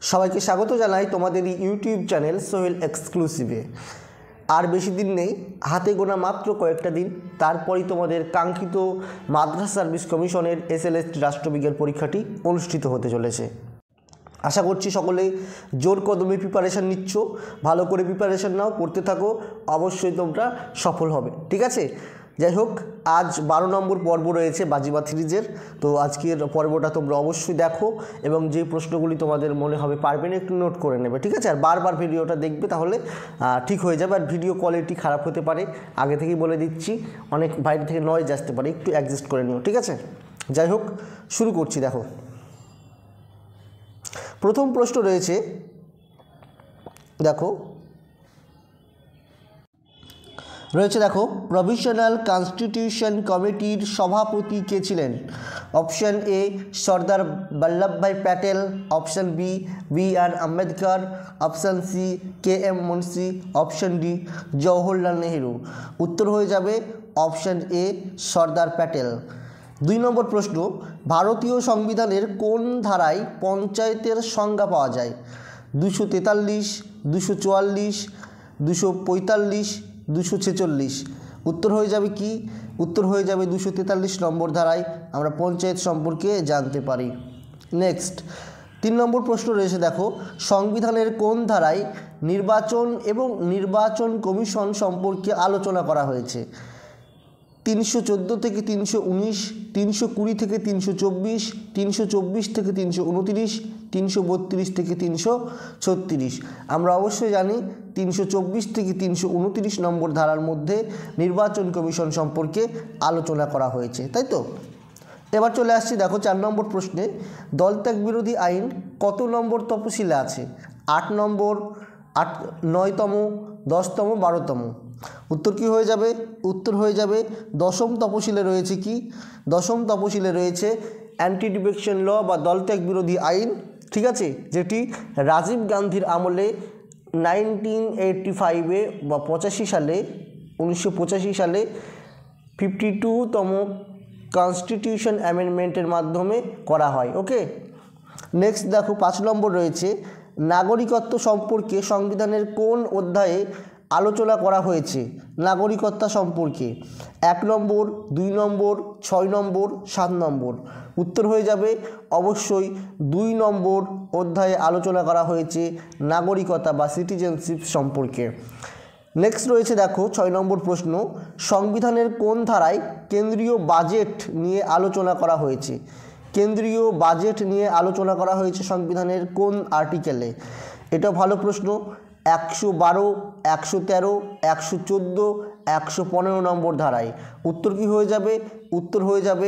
সবাইকে স্বাগত জানাই তোমাদের ইউটিউব চ্যানেল সোহেল এক্সক্লুসিভে। আর বেশি দিন নেই, হাতে গোনা মাত্র কয়েকটা দিন, তারপরই তোমাদের কাঙ্ক্ষিত মাদ্রাসা সার্ভিস কমিশনের এসএলএসটি রাষ্ট্রবিজ্ঞান পরীক্ষাটি অনুষ্ঠিত হতে চলেছে। আশা করছি সকলে জোর কদমে প্রিপারেশান নিচ্ছ, ভালো করে প্রিপারেশান নাও, করতে থাকো, অবশ্যই তোমরা সফল হবে। ঠিক আছে, যাই হোক, আজ 12 নম্বর পর্ব রয়েছে বাজিবাদ সিরিজের। তো আজকের পর্বটা তোমরা অবশ্যই দেখো এবং যে প্রশ্নগুলি তোমাদের মনে হবে পারবে না একটু নোট করে নেবে। ঠিক আছে, আর বারবার ভিডিওটা দেখবে, তাহলে ঠিক হয়ে যাবে। আর ভিডিও কোয়ালিটি খারাপ হতে পারে, আগে থেকেই বলে দিচ্ছি, অনেক বাইরে থেকে নয়েজ আসতে পারে, একটু অ্যাডজাস্ট করে নিও। ঠিক আছে, যাই হোক, শুরু করছি। দেখো, প্রথম প্রশ্ন রয়েছে, দেখো প্রভিশনাল কনস্টিটিউশন কমিটির সভাপতি কে ছিলেন? Option A Sardar Vallabhbhai Patel, option B R Ambedkar, option C K M Munshi, option D Jawaharlal Nehru. উত্তর হয়ে যাবে অপশন এ সর্দার প্যাটেল। 2 নম্বর প্রশ্ন, ভারতীয় সংবিধানের কোন ধারায় পঞ্চায়েতের সংজ্ঞা পাওয়া যায়? 243, 244, 245, 246। উত্তর হয়ে যাবে কি? উত্তর হয়ে যাবে 243 নম্বর ধারায় আমরা পঞ্চায়েত সম্পর্কে জানতে পারি। নেক্সট 3 নম্বর প্রশ্ন রয়েছে, দেখো সংবিধানের কোন ধারায় নির্বাচন এবং নির্বাচন কমিশন সম্পর্কে আলোচনা করা হয়েছে? 314 থেকে 319, 320 থেকে 324, 324 থেকে 329, 332 থেকে 336। আমরা অবশ্যই জানি 324 থেকে 329 নম্বর ধারার মধ্যে নির্বাচন কমিশন সম্পর্কে আলোচনা করা হয়েছে, তাই তো? এবার চলে আসছি, দেখো 4 নম্বর প্রশ্নে, দলত্যাগ বিরোধী আইন কত নম্বর তফসিলে আছে? 8 নম্বর, 9তম, 10তম, 12তম। উত্তর কি হয়ে যাবে? উত্তর হয়ে যাবে 10ম তফসিলে রয়েছে কি? 10ম তফসিলে রয়েছে অ্যান্টি ডিফেকশন ল বা দলত্যাগ বিরোধী আইন। ঠিক আছে, যেটি রাজীব গান্ধীর আমলে 1985-এ বা 1985 সালে 52তম কনস্টিটিউশন অ্যামেন্ডমেন্টের মাধ্যমে করা হয়। ওকে, নেক্সট দেখো 5 নম্বর রয়েছে, নাগরিকত্ব সম্পর্কে সংবিধানের কোন অধ্যায়ে আলোচনা করা হয়েছে? নাগরিকত্ব সম্পর্কে 1 নম্বর, 2 নম্বর, 6 নম্বর, 7 নম্বর। উত্তর হয়ে যাবে অবশ্যই 2 নম্বর অধ্যায়ে আলোচনা করা হয়েছে নাগরিকতা বা সিটিজেনশিপ সম্পর্কে। নেক্সট রয়েছে, দেখো 6 নম্বর প্রশ্ন, সংবিধানের কোন ধারায় কেন্দ্রীয় বাজেট নিয়ে আলোচনা করা হয়েছে? কেন্দ্রীয় বাজেট নিয়ে আলোচনা করা হয়েছে সংবিধানের কোন আর্টিকেলে? এটাও ভালো প্রশ্ন। 112, 113, 114, 115 নম্বর ধারায়। উত্তর কি হয়ে যাবে? উত্তর হয়ে যাবে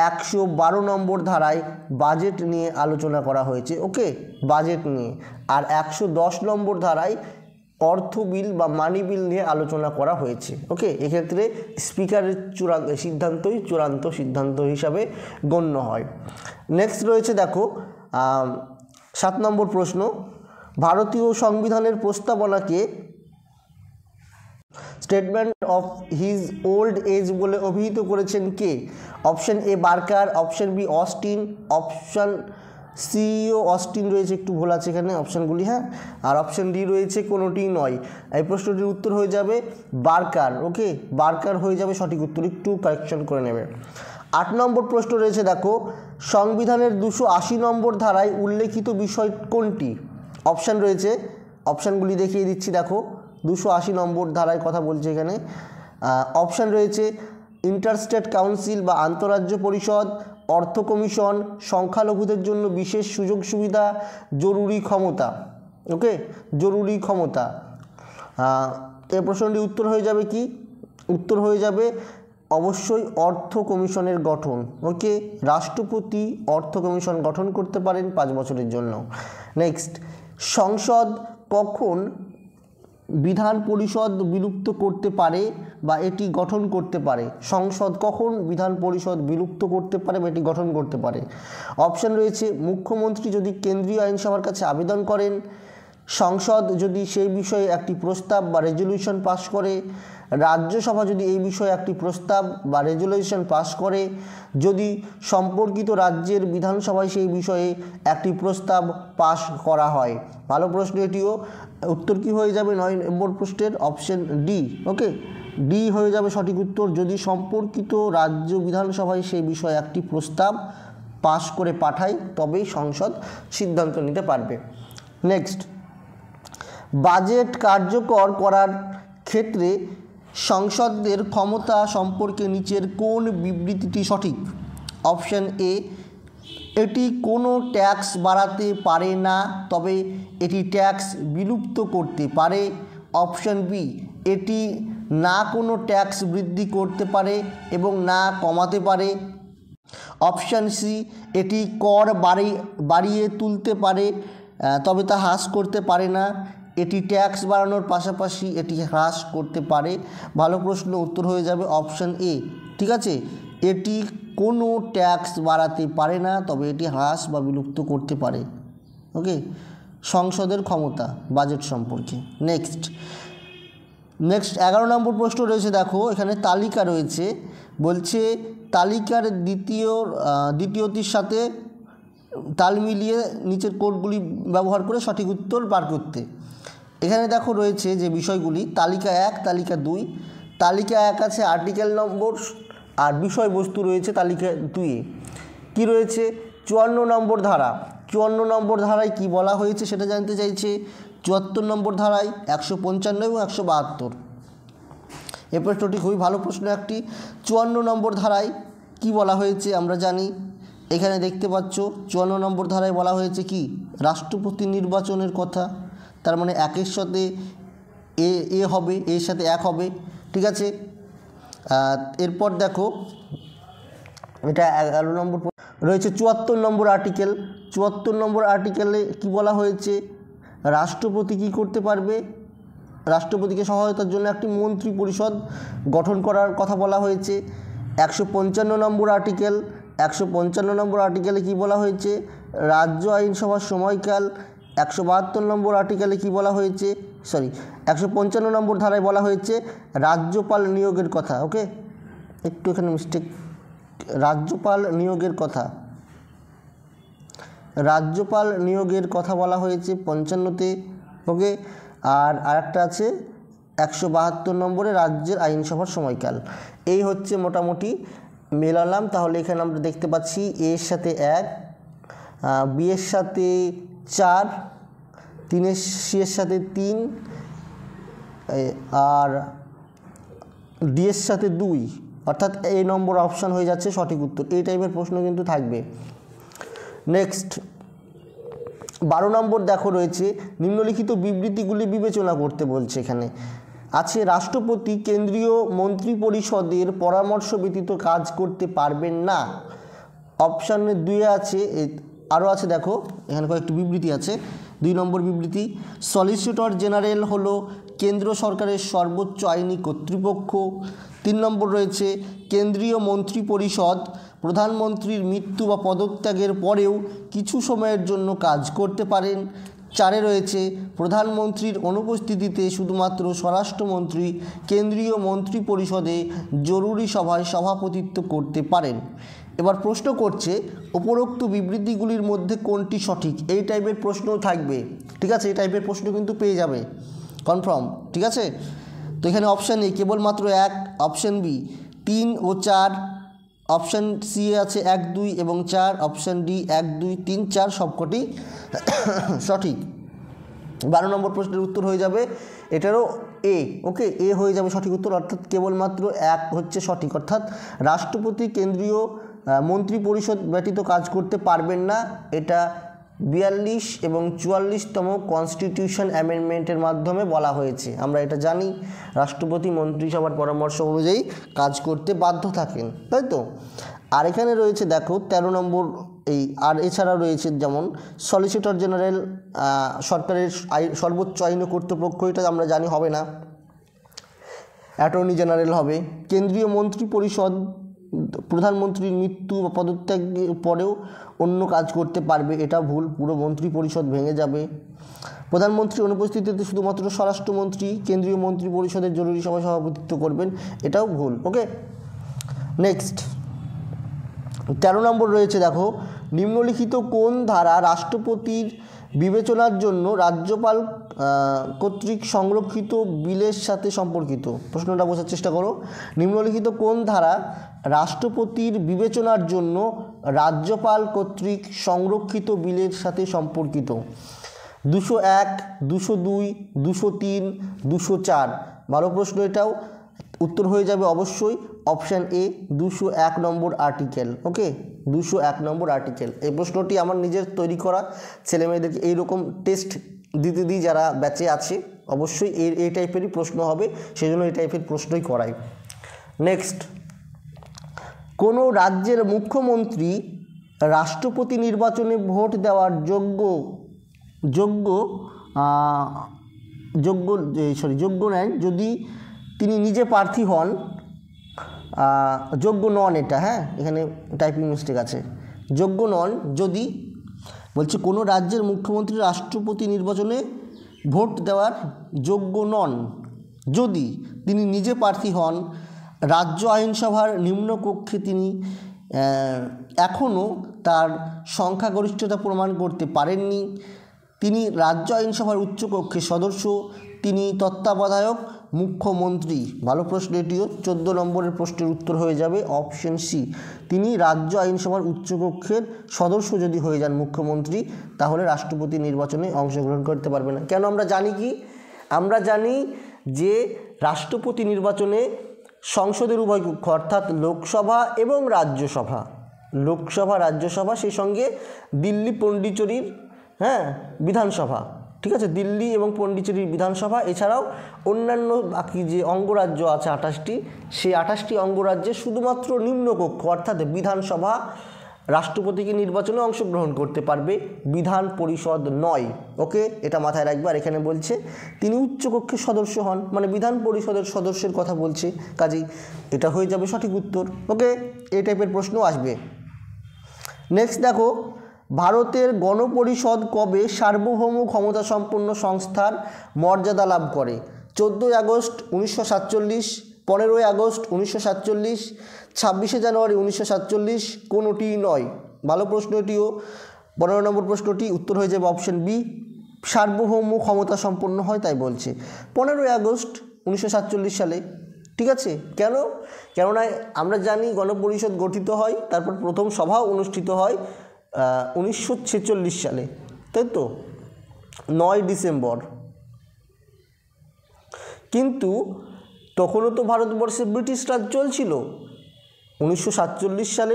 112 নম্বর ধারায় বাজেট নিয়ে আলোচনা করা হয়েছে। ওকে, বাজেট নিয়ে। আর 110 নম্বর ধারায় অর্থ বিল বা মানি বিল নিয়ে আলোচনা করা হয়েছে। ওকে, এক্ষেত্রে স্পিকারের সিদ্ধান্তই চূড়ান্ত সিদ্ধান্ত হিসাবে গণ্য হয়। নেক্সট রয়েছে, দেখো 7 নম্বর প্রশ্ন, ভারতীয় সংবিধানের প্রস্তাবনাকে statement of his old age বলে অভিহিত করেছেন কে? Option A Barker, option B Austin, option C Austin রয়েছে, একটু ভুল আছে এখানে অপশানগুলি, হ্যাঁ, আর অপশন ডি রয়েছে কোনোটিই নয়। এই প্রশ্নটির উত্তর হয়ে যাবে বার্কার। ওকে, বার্কার হয়ে যাবে সঠিক উত্তর, একটু কারেকশন করে নেবে। 8 নম্বর প্রশ্ন রয়েছে, দেখো সংবিধানের 280 নম্বর ধারায় উল্লেখিত বিষয় কোনটি? অপশান রয়েছে, অপশানগুলি দেখিয়ে দিচ্ছি। দেখো 280 নম্বর ধারায় কথা বলছে এখানে। অপশান রয়েছে ইন্টারস্টেট কাউন্সিল বা আন্তঃরাজ্য পরিষদ, অর্থ কমিশন, সংখ্যালঘুদের জন্য বিশেষ সুযোগ সুবিধা, জরুরি ক্ষমতা। ওকে, জরুরি ক্ষমতা। এই প্রশ্নটির উত্তর হয়ে যাবে কি? উত্তর হয়ে যাবে অবশ্যই অর্থ কমিশনের গঠন। ওকে, রাষ্ট্রপতি অর্থ কমিশন গঠন করতে পারেন 5 বছরের জন্য। নেক্সট, সংসদ কখন বিধান পরিষদ বিলুপ্ত করতে পারে বা এটি গঠন করতে পারে? সংসদ কখন বিধান পরিষদ বিলুপ্ত করতে পারে বা এটি গঠন করতে পারে? অপশান রয়েছে মুখ্যমন্ত্রী যদি কেন্দ্রীয় আইনসভার কাছে আবেদন করেন, সংসদ যদি সেই বিষয়ে একটি প্রস্তাব বা রেজলিউশন পাস করে, রাজ্যসভা যদি এই বিষয়ে একটি প্রস্তাব বা রেজুলেশন পাস করে, যদি সম্পর্কিত রাজ্যের বিধানসভায় সেই বিষয়ে একটি প্রস্তাব পাস করা হয়। ভালো প্রশ্ন এটিও। উত্তর কি হয়ে যাবে 9 নম্বর প্রশ্নের? Option D. ওকে, ডি হয়ে যাবে সঠিক উত্তর। যদি সম্পর্কিত রাজ্য বিধানসভায় সেই বিষয়ে একটি প্রস্তাব পাস করে পাঠায়, তবেই সংসদ সিদ্ধান্ত নিতে পারবে। নেক্সট, বাজেট কার্যকর করার ক্ষেত্রে সংসদের ক্ষমতা সম্পর্কে নিচের কোন বিবৃতিটি সঠিক? অপশন এ, এটি কোনো ট্যাক্স বাড়াতে পারে না, তবে এটি ট্যাক্স বিলুপ্ত করতে পারে। অপশন বি, এটি না কোনো ট্যাক্স বৃদ্ধি করতে পারে এবং না কমাতে পারে। অপশান সি, এটি কর বাড়িয়ে তুলতে পারে তবে তা হ্রাস করতে পারে না। এটি ট্যাক্স বাড়ানোর পাশাপাশি এটি হ্রাস করতে পারে। ভালো প্রশ্ন, উত্তর হয়ে যাবে অপশান এ। ঠিক আছে, এটি কোনো ট্যাক্স বাড়াতে পারে না, তবে এটি হ্রাস বা বিলুপ্ত করতে পারে। ওকে, সংসদের ক্ষমতা বাজেট সম্পর্কে। নেক্সট 11 নম্বর প্রশ্ন রয়েছে। দেখো এখানে তালিকা রয়েছে, বলছে তালিকার দ্বিতীয়টির সাথে তাল মিলিয়ে নিচের কোডগুলি ব্যবহার করে সঠিক উত্তর বার করতে। এখানে দেখো রয়েছে যে বিষয়গুলি, তালিকা 1, তালিকা 2। তালিকা 1 আছে আর্টিকেল নম্বর, আর বিষয়বস্তু রয়েছে তালিকা 2-এ। কী রয়েছে? 54 নম্বর ধারা। 54 নম্বর ধারায় কি বলা হয়েছে সেটা জানতে চাইছে। 74 নম্বর ধারায় 155 এবং 172। এই প্রশ্নটি খুবই ভালো প্রশ্ন একটি। 54 নম্বর ধারায় কি বলা হয়েছে আমরা জানি। এখানে দেখতে পাচ্ছ 54 নম্বর ধারায় বলা হয়েছে কি? রাষ্ট্রপতি নির্বাচনের কথা। তার মানে একের সাথে এ হবে, এর সাথে 1 হবে। ঠিক আছে, এরপর দেখো এটা 11 নম্বর রয়েছে। 74 নম্বর আর্টিকেল। 74 নম্বর আর্টিকেলে কি বলা হয়েছে? রাষ্ট্রপতি কি করতে পারবে? রাষ্ট্রপতিকে সহায়তার জন্য একটি মন্ত্রী পরিষদ গঠন করার কথা বলা হয়েছে। 155 নম্বর আর্টিকেল। 155 নম্বর আর্টিকেলে কি বলা হয়েছে? রাজ্য আইনসভার সময়কাল। 172 নম্বর আর্টিকেলে কি বলা হয়েছে? 155 নম্বর ধারায় বলা হয়েছে রাজ্যপাল নিয়োগের কথা। ওকে, একটু এখানে মিস্টেক, রাজ্যপাল নিয়োগের কথা। রাজ্যপাল নিয়োগের কথা বলা হয়েছে 55-তে। ওকে, আর আরেকটা আছে 172 নম্বরে রাজ্যের আইনসভার সময়কাল। এই হচ্ছে মোটামুটি মেলালাম। তাহলে এখানে আমরা দেখতে পাচ্ছি এর সাথে 1, বি এর সাথে 4, 3 সি এর সাথে 3, আর ডি এর সাথে 2, অর্থাৎ এই নম্বর অপশান হয়ে যাচ্ছে সঠিক উত্তর। এই টাইপের প্রশ্ন কিন্তু থাকবে। নেক্সট 12 নম্বর দেখো রয়েছে নিম্নলিখিত বিবৃতিগুলি বিবেচনা করতে বলছে। এখানে আছে রাষ্ট্রপতি কেন্দ্রীয় মন্ত্রিপরিষদের পরামর্শ ব্যতীত কাজ করতে পারবেন না। অপশান 2 আছে, আরও আছে। দেখো এখানে কয়েকটি বিবৃতি আছে। 2 নম্বর বিবৃতি, সলিসিটর জেনারেল হলো কেন্দ্র সরকারের সর্বোচ্চ আইনি কর্তৃপক্ষ। 3 নম্বর রয়েছে কেন্দ্রীয় মন্ত্রিপরিষদ প্রধানমন্ত্রীর মৃত্যু বা পদত্যাগের পরেও কিছু সময়ের জন্য কাজ করতে পারেন। 4-এ রয়েছে প্রধানমন্ত্রীর অনুপস্থিতিতে শুধুমাত্র স্বরাষ্ট্রমন্ত্রী কেন্দ্রীয় মন্ত্রিপরিষদে জরুরি সভায় সভাপতিত্ব করতে পারেন। এবার প্রশ্ন করছে উপরোক্ত বিবৃতিগুলির মধ্যে কোনটি সঠিক? এই টাইপের প্রশ্নও থাকবে। ঠিক আছে, এই টাইপের প্রশ্ন কিন্তু পেয়ে যাবে কনফার্ম। ঠিক আছে, তো এখানে অপশান এ কেবলমাত্র 1, অপশান বি 3 ও 4, অপশান সি আছে 1, 2 এবং 4, অপশান ডি 1, 2, 3, 4 সবকটি সঠিক। 12 নম্বর প্রশ্নের উত্তর হয়ে যাবে এটারও এ। ওকে, এ হয়ে যাবে সঠিক উত্তর, অর্থাৎ কেবলমাত্র 1 হচ্ছে সঠিক। অর্থাৎ রাষ্ট্রপতি কেন্দ্রীয় মন্ত্রী পরিষদ ব্যতীত কাজ করতে পারবেন না। এটা 42 এবং 44তম কনস্টিটিউশন অ্যামেন্ডমেন্টের মাধ্যমে বলা হয়েছে। আমরা এটা জানি, রাষ্ট্রপতি মন্ত্রিসভার পরামর্শ অনুযায়ী কাজ করতে বাধ্য থাকেন, তাই তো। আর এখানে রয়েছে দেখো 13 নম্বর এই, আর এছাড়া রয়েছে যেমন সলিসিটর জেনারেল সরকারের সর্বোচ্চ আইনি কর্তৃপক্ষ, এটা আমরা জানি হবে না, অ্যাটর্নি জেনারেল হবে। কেন্দ্রীয় মন্ত্রিপরিষদ প্রধানমন্ত্রীর মৃত্যু বা পদত্যাগের পরেও অন্য কাজ করতে পারবে, এটা ভুল, পুরো মন্ত্রী পরিষদ ভেঙে যাবে। প্রধানমন্ত্রীর অনুপস্থিতিতে শুধুমাত্র স্বরাষ্ট্রমন্ত্রী কেন্দ্রীয় মন্ত্রী পরিষদের জরুরি সভায় সভাপতিত্ব করবেন, এটাও ভুল। ওকে, নেক্সট 13 নম্বর রয়েছে দেখো, নিম্নলিখিত কোন ধারা রাষ্ট্রপতির বিবেচনার জন্য রাজ্যপাল কর্তৃক সংরক্ষিত বিলের সাথে সম্পর্কিত? প্রশ্নটা বোঝার চেষ্টা করো। নিম্নলিখিত কোন ধারা রাষ্ট্রপতির বিবেচনার জন্য রাজ্যপাল কর্তৃক সংরক্ষিত বিলের সাথে সম্পর্কিত? 201, 202, 203, 204। ভালো প্রশ্ন এটাও। উত্তর হয়ে যাবে অবশ্যই option A 201 number article. Okay, 201 number article. এই প্রশ্নটি আমার নিজের তৈরি করা, ছেলেমেয়েদেরকে এইরকম টেস্ট দিতে দিই যারা ব্যাচে আছে, অবশ্যই এই টাইপেরই প্রশ্ন হবে, সেই জন্য এই টাইপের প্রশ্নই করাই। নেক্সট, কোনো রাজ্যের মুখ্যমন্ত্রী রাষ্ট্রপতি নির্বাচনে ভোট দেওয়ার যোগ্য নেন যদি তিনি নিজে প্রার্থী হন, যোগ্য নন, এটা হ্যাঁ এখানে টাইপিং মিস্টেক আছে, যোগ্য নন যদি, বলছে কোনো রাজ্যের মুখ্যমন্ত্রী রাষ্ট্রপতি নির্বাচনে ভোট দেওয়ার যোগ্য নন যদি তিনি নিজে প্রার্থী হন, রাজ্য আইনসভার নিম্নকক্ষে তিনি এখনও তার সংখ্যাগরিষ্ঠতা প্রমাণ করতে পারেননি, তিনি রাজ্য আইনসভার উচ্চকক্ষের সদস্য, তিনি তত্ত্বাবধায়ক মুখ্যমন্ত্রী। ভালো প্রশ্ন এটিও। 14 নম্বরের প্রশ্নের উত্তর হয়ে যাবে অপশন সি, তিনি রাজ্য আইনসভার উচ্চকক্ষের সদস্য যদি হয়ে যান মুখ্যমন্ত্রী, তাহলে রাষ্ট্রপতি নির্বাচনে অংশগ্রহণ করতে পারবে না। কেন আমরা জানি কি? আমরা জানি যে রাষ্ট্রপতি নির্বাচনে সংসদের উভয় কক্ষ অর্থাৎ লোকসভা এবং রাজ্যসভা, রাজ্যসভা, সেই সঙ্গে দিল্লি পন্ডিচেরির বিধানসভা, ঠিক আছে, দিল্লি এবং পন্ডিচেরির বিধানসভা, এছাড়াও অন্যান্য বাকি যে অঙ্গরাজ্য আছে 28টি, সেই 28টি অঙ্গরাজ্যে শুধুমাত্র নিম্নকক্ষ অর্থাৎ বিধানসভা রাষ্ট্রপতিকে নির্বাচনে অংশগ্রহণ করতে পারবে, বিধান পরিষদ নয়। ওকে, এটা মাথায় রাখবে। আর এখানে বলছে তিনি উচ্চকক্ষের সদস্য হন, মানে বিধান পরিষদের সদস্যের কথা বলছে, কাজেই এটা হয়ে যাবে সঠিক উত্তর। ওকে, এই টাইপের প্রশ্ন আসবে। নেক্সট দেখো, ভারতের গণপরিষদ কবে সার্বভৌম ক্ষমতা সম্পন্ন সংস্থার মর্যাদা লাভ করে? 14 আগস্ট 1947, 15 আগস্ট 1947, 26 জানুয়ারি 1947, কোনোটি নয়। ভালো প্রশ্ন এটিও। 15 নম্বর প্রশ্নটি উত্তর হয়ে যাবে অপশন বি, সার্বভৌম ক্ষমতা সম্পন্ন হয় তাই বলছে 15 আগস্ট 1947 সালে। ঠিক আছে, কেননা আমরা জানি গণপরিষদ গঠিত হয়, তারপর প্রথম সভা অনুষ্ঠিত হয় 1946 সালে, তাই তো 9 ডিসেম্বর। কিন্তু তখনও তো ভারতবর্ষে ব্রিটিশ রাজ চলছিল। 1947 সালে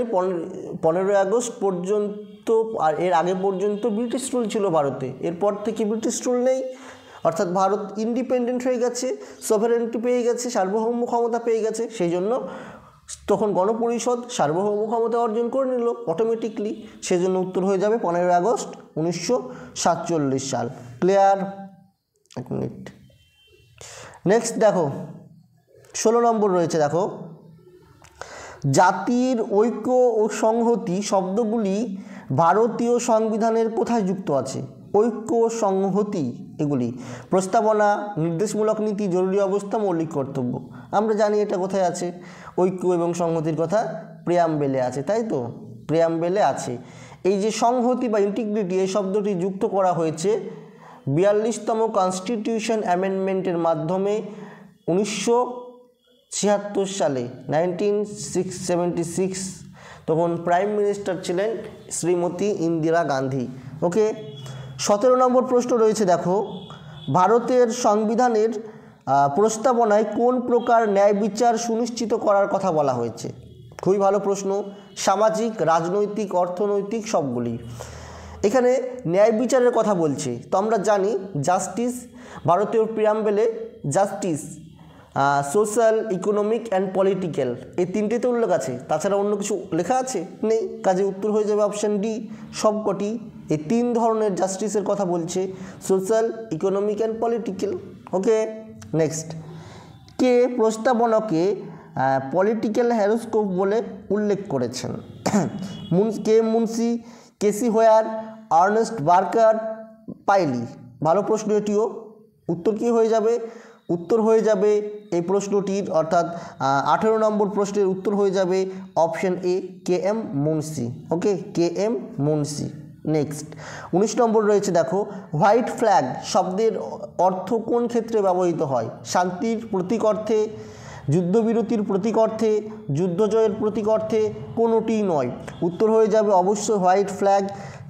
15 আগস্ট পর্যন্ত, আর এর আগে পর্যন্ত ব্রিটিশ রুল ছিল ভারতে। এরপর থেকে ব্রিটিশ রুল নেই, অর্থাৎ ভারত ইন্ডিপেন্ডেন্ট হয়ে গেছে, সভারেন্টি পেয়ে গেছে, সার্বভৌম ক্ষমতা পেয়ে গেছে। সেই জন্য তখন গণপরিষদ সার্বভৌম ক্ষমতা অর্জন করে নিল অটোমেটিকলি। সেজন্য উত্তর হয়ে যাবে 15 আগস্ট 1947 সাল। ক্লিয়ার? এক মিনিট। নেক্সট দেখো 16 নম্বর রয়েছে। দেখো, জাতির ঐক্য ও সংহতি শব্দগুলি ভারতীয় সংবিধানের কোথায় যুক্ত আছে? ঐক্য ও সংহতি এগুলি প্রস্তাবনা, নির্দেশমূলক নীতি, জরুরি অবস্থা, মৌলিক কর্তব্য। আমরা জানি এটা কোথায় আছে, ঐক্য এবং সংহতির কথা প্রিয়াম্বেলে আছে, তাই তো, প্রিয়াম্বেলে আছে। এই যে সংহতি বা ইন্টিগ্রিটি, এই শব্দটি যুক্ত করা হয়েছে 42তম কনস্টিটিউশন অ্যামেন্ডমেন্টের মাধ্যমে 1976 সালে 1976। তখন প্রাইম মিনিস্টার ছিলেন শ্রীমতী ইন্দিরা গান্ধী। ওকে, 17 নম্বর প্রশ্ন রয়েছে। দেখো, ভারতের সংবিধানের প্রস্তাবনায় কোন প্রকার ন্যায় বিচার সুনিশ্চিত করার কথা বলা হয়েছে? খুবই ভালো প্রশ্ন। সামাজিক, রাজনৈতিক, অর্থনৈতিক, সবগুলি। এখানে ন্যায় বিচারের কথা বলছে। তো আমরা জানি জাস্টিস, ভারতীয় প্রিয়াম্বেলে justice, social, economic and political, এই তিনটেতে উল্লেখ আছে। তাছাড়া অন্য কিছু লেখা আছে? নেই। কাজে উত্তর হয়ে যাবে অপশান ডি, সবকটি। এই 3 ধরনের জাস্টিসের কথা বলছে, social, economic and political. Okay, next, কে প্রস্তাবনাকে পলিটিক্যাল হ্যারোস্কোপ বলে উল্লেখ করেছেন। K Munshi, K C Wheare, Ernest Barker, Pylee. ভালো প্রশ্ন এটিও। উত্তর কি হয়ে যাবে? উত্তর হয়ে যাবে এই প্রশ্নটির অর্থাৎ 18 নম্বর প্রশ্নের উত্তর হয়ে যাবে option A, K M Munshi. Okay, K M Munshi. Next 19 number রয়েছে, দেখো হোয়াইট ফ্ল্যাগ শব্দের অর্থ কোন ক্ষেত্রে ব্যবহৃত হয়? শান্তির প্রতীক অর্থে, যুদ্ধবিরতির প্রতীক অর্থে, যুদ্ধজয়ের প্রতীক অর্থে, কোনোটিই নয়। উত্তর হয়ে যাবে অবশ্যই হোয়াইট ফ্ল্যাগ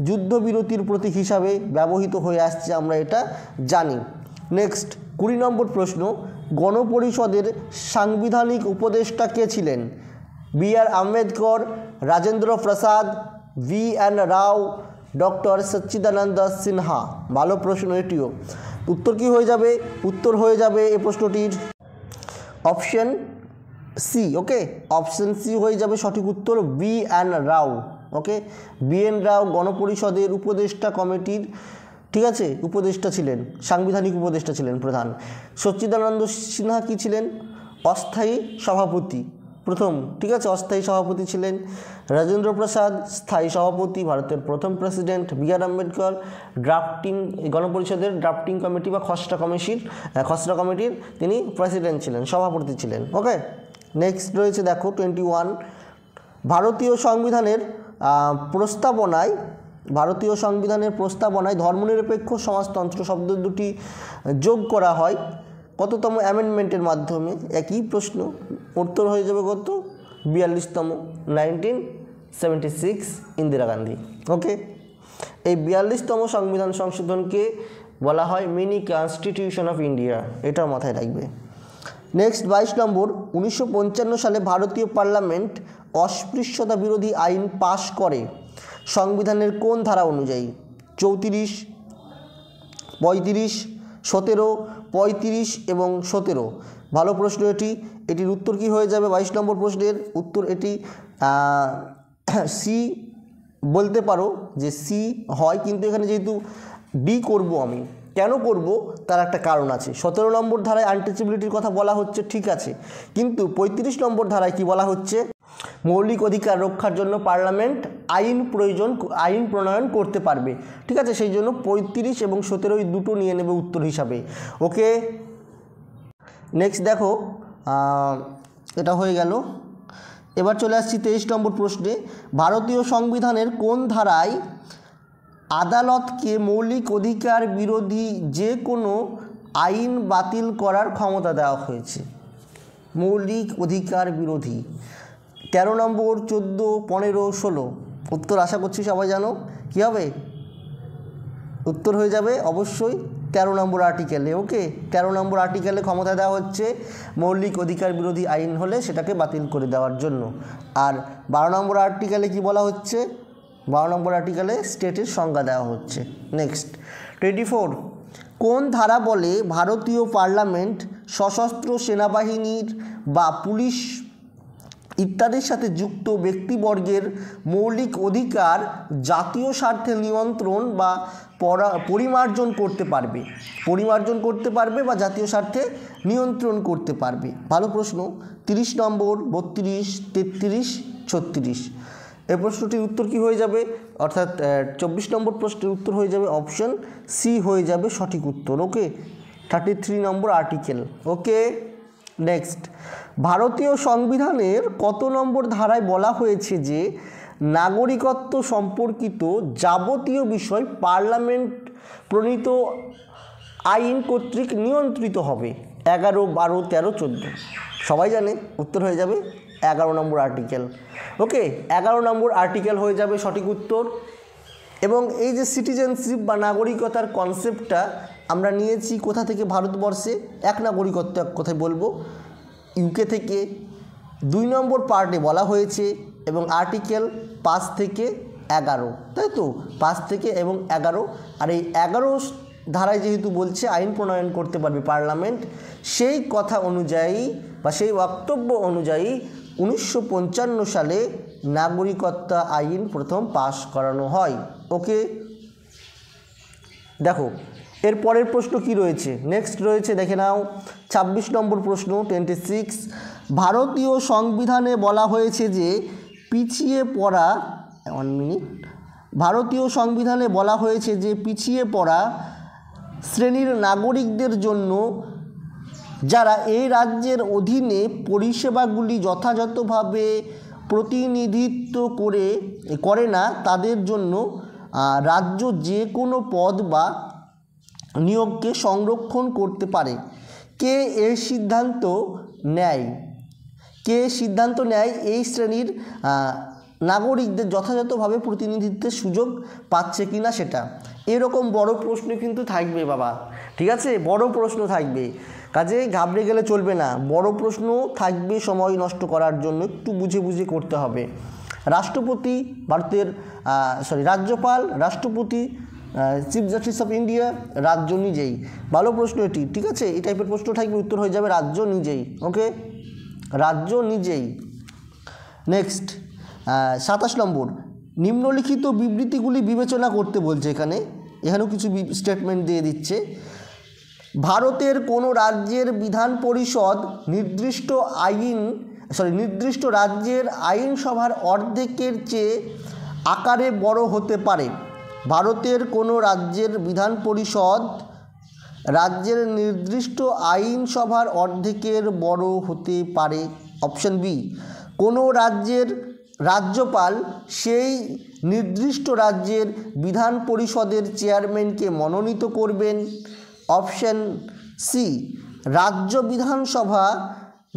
যুদ্ধবিরতির প্রতীক হিসাবে ব্যবহৃত হয়ে আসছে, আমরা এটা জানি। নেক্সট 20 নম্বর প্রশ্ন, গণপরিষদের সাংবিধানিক উপদেষ্টা কে ছিলেন? B R Ambedkar, Rajendra Prasad, V N রাও, ডক্টর সচ্চিদানন্দ সিনহা। ভালো প্রশ্ন এটিও। উত্তর কি হয়ে যাবে? উত্তর হয়ে যাবে এই প্রশ্নটির অপশন সি। ওকে, অপশন সি হয়ে যাবে সঠিক উত্তর, বি এন রাও। ওকে, বি এন রাও গণপরিষদের উপদেষ্টা কমিটির, ঠিক আছে, উপদেষ্টা ছিলেন, সাংবিধানিক উপদেষ্টা ছিলেন প্রধান। সচ্চিদানন্দ সিনহা কি ছিলেন? অস্থায়ী সভাপতি প্রথম, ঠিক আছে, অস্থায়ী সভাপতি ছিলেন। রাজেন্দ্র প্রসাদ স্থায়ী সভাপতি, ভারতের প্রথম president. B R Ambedkar drafting, গণপরিষদের ড্রাফটিং কমিটি বা খসড়া কমিটির তিনি প্রেসিডেন্ট ছিলেন, সভাপতি ছিলেন। ওকে, নেক্সট রয়েছে দেখো 21, ভারতীয় সংবিধানের প্রস্তাবনায় ধর্মনিরপেক্ষ সমাজতন্ত্র শব্দ দুটি যোগ করা হয় কততম অ্যামেন্ডমেন্টের মাধ্যমে? একই প্রশ্ন, উত্তর হয়ে যাবে কত? 42তম, 1976 ইন্দিরা গান্ধী। ওকে, এই 42তম সংবিধান সংশোধনকে বলা হয় মিনি কনস্টিটিউশন অফ ইন্ডিয়া, এটা মাথায় রাখবে। নেক্সট 22 নম্বর, 1955 সালে ভারতীয় পার্লামেন্ট অস্পৃশ্যতা বিরোধী আইন পাশ করে সংবিধানের কোন ধারা অনুযায়ী? 34, 35, 17, 35 এবং 17। ভালো প্রশ্ন এটি। এটির উত্তর কি হয়ে যাবে? 22 নম্বর প্রশ্নের উত্তর এটি সি বলতে পারো যে সি হয়, কিন্তু এখানে যেহেতু ডি করব আমি, কেন করব তার একটা কারণ আছে। 17 নম্বর ধারায় আনটাচেবিলিটির কথা বলা হচ্ছে, ঠিক আছে, কিন্তু 35 নম্বর ধারায় কি বলা হচ্ছে? মৌলিক অধিকার রক্ষার জন্য পার্লামেন্ট আইন প্রণয়ন করতে পারবে, ঠিক আছে, সেই জন্য 35 এবং 17 দুটো নিয়ে নেবে উত্তর হিসাবে। ওকে, নেক্সট দেখো এটা হয়ে গেল। এবার চলে আসছি 23 নম্বর প্রশ্নে, ভারতীয় সংবিধানের কোন ধারায় আদালতকে মৌলিক অধিকার বিরোধী যে কোনো আইন বাতিল করার ক্ষমতা দেওয়া হয়েছে? মৌলিক অধিকার বিরোধী 13 নম্বর, 14, 15, 16। উত্তর আশা করছি সবাই জানো, কী হবে? উত্তর হয়ে যাবে অবশ্যই 13 নম্বর আর্টিকেলে। ওকে, 13 নম্বর আর্টিকেলে ক্ষমতা দেওয়া হচ্ছে মৌলিক অধিকার বিরোধী আইন হলে সেটাকে বাতিল করে দেওয়ার জন্য। আর 12 নম্বর আর্টিকেলে কি বলা হচ্ছে? 12 নম্বর আর্টিকেলে স্টেটের সংজ্ঞা দেওয়া হচ্ছে। নেক্সট 24, কোন ধারা বলে ভারতীয় পার্লামেন্ট সশস্ত্র সেনাবাহিনীর বা পুলিশ ইত্যাদির সাথে যুক্ত ব্যক্তিবর্গের মৌলিক অধিকার জাতীয় স্বার্থে নিয়ন্ত্রণ বা পরিমার্জন করতে পারবে বা জাতীয় স্বার্থে নিয়ন্ত্রণ করতে পারবে? ভালো প্রশ্ন। 30 নম্বর, 32, 33, 36। এই প্রশ্নটির উত্তর কি হয়ে যাবে? অর্থাৎ 24 নম্বর প্রশ্নের উত্তর হয়ে যাবে অপশন সি হয়ে যাবে সঠিক উত্তর। ওকে, 33 নম্বর আর্টিকেল। ওকে, নেক্সট, ভারতীয় সংবিধানের কত নম্বর ধারায় বলা হয়েছে যে নাগরিকত্ব সম্পর্কিত যাবতীয় বিষয় পার্লামেন্ট প্রণীত আইন কর্তৃক নিয়ন্ত্রিত হবে? 11, 12, 13, 14। সবাই জানে, উত্তর হয়ে যাবে 11 নম্বর আর্টিকেল। ওকে, 11 নম্বর আর্টিকেল হয়ে যাবে সঠিক উত্তর। এবং এই যে সিটিজেনশিপ বা নাগরিকতার কনসেপ্টটা আমরা নিয়েছি কোথা থেকে? ভারতবর্ষে এক নাগরিকত্ব এক কথায় বলবো ইউকে থেকে। 2 নম্বর পার্টে বলা হয়েছে এবং আর্টিকেল 5 থেকে 11, তাই তো, 5 থেকে এবং 11। আর এই 11 ধারায় যেহেতু বলছে আইন প্রণয়ন করতে পারবে পার্লামেন্ট, সেই কথা অনুযায়ী বা সেই বক্তব্য অনুযায়ী 1955 সালে নাগরিকত্ব আইন প্রথম পাশ করানো হয়। ওকে, দেখো এর পরের প্রশ্ন কি রয়েছে, নেক্সট রয়েছে দেখে নাও 26 নম্বর প্রশ্ন 26। ভারতীয় সংবিধানে বলা হয়েছে যে পিছিয়ে পড়া, 1 মিনিট, ভারতীয় সংবিধানে বলা হয়েছে যে পিছিয়ে পড়া শ্রেণীর নাগরিকদের জন্য যারা এই রাজ্যের অধীনে পরিষেবাগুলি যথাযথভাবে প্রতিনিধিত্ব করে না তাদের জন্য রাজ্য যে কোনো পদ বা নিয়োগকে সংরক্ষণ করতে পারে। কে এর সিদ্ধান্ত নেয়? কে সিদ্ধান্ত নেয় এই শ্রেণীর নাগরিকদের যথাযথভাবে প্রতিনিধিত্বের সুযোগ পাচ্ছে কি না সেটা। এরকম বড় প্রশ্ন কিন্তু থাকবে বাবা, ঠিক আছে, বড় প্রশ্ন থাকবে, কাজে ঘাবড়ে গেলে চলবে না, বড় প্রশ্ন থাকবে, সময় নষ্ট করার জন্য একটু বুঝে বুঝে করতে হবে। রাষ্ট্রপতি ভারতের রাজ্যপাল, রাষ্ট্রপতি, চিফ জাস্টিস অফ ইন্ডিয়া, রাজ্য নিজেই। ভালো প্রশ্ন এটি, ঠিক আছে, এই টাইপের প্রশ্ন থাকবে, উত্তর হয়ে যাবে রাজ্য নিজেই। ওকে, রাজ্য নিজেই। নেক্সট 27 নম্বর, নিম্নলিখিত বিবৃতিগুলি বিবেচনা করতে বলছে। এখানেও কিছু স্টেটমেন্ট দিয়ে দিচ্ছে। ভারতের কোনো রাজ্যের বিধান পরিষদ নির্দিষ্ট রাজ্যের আইনসভার অর্ধেকের চেয়ে আকারে বড় হতে পারে। ভারতের কোনো রাজ্যের বিধান পরিষদ রাজ্যের নির্দিষ্ট আইনসভার অর্ধেকের বড় হতে পারে। অপশন বি, কোনো রাজ্যের রাজ্যপাল সেই নির্দিষ্ট রাজ্যের বিধান পরিষদের চেয়ারম্যানকে মনোনীত করবেন। অপশন সি, রাজ্য বিধানসভা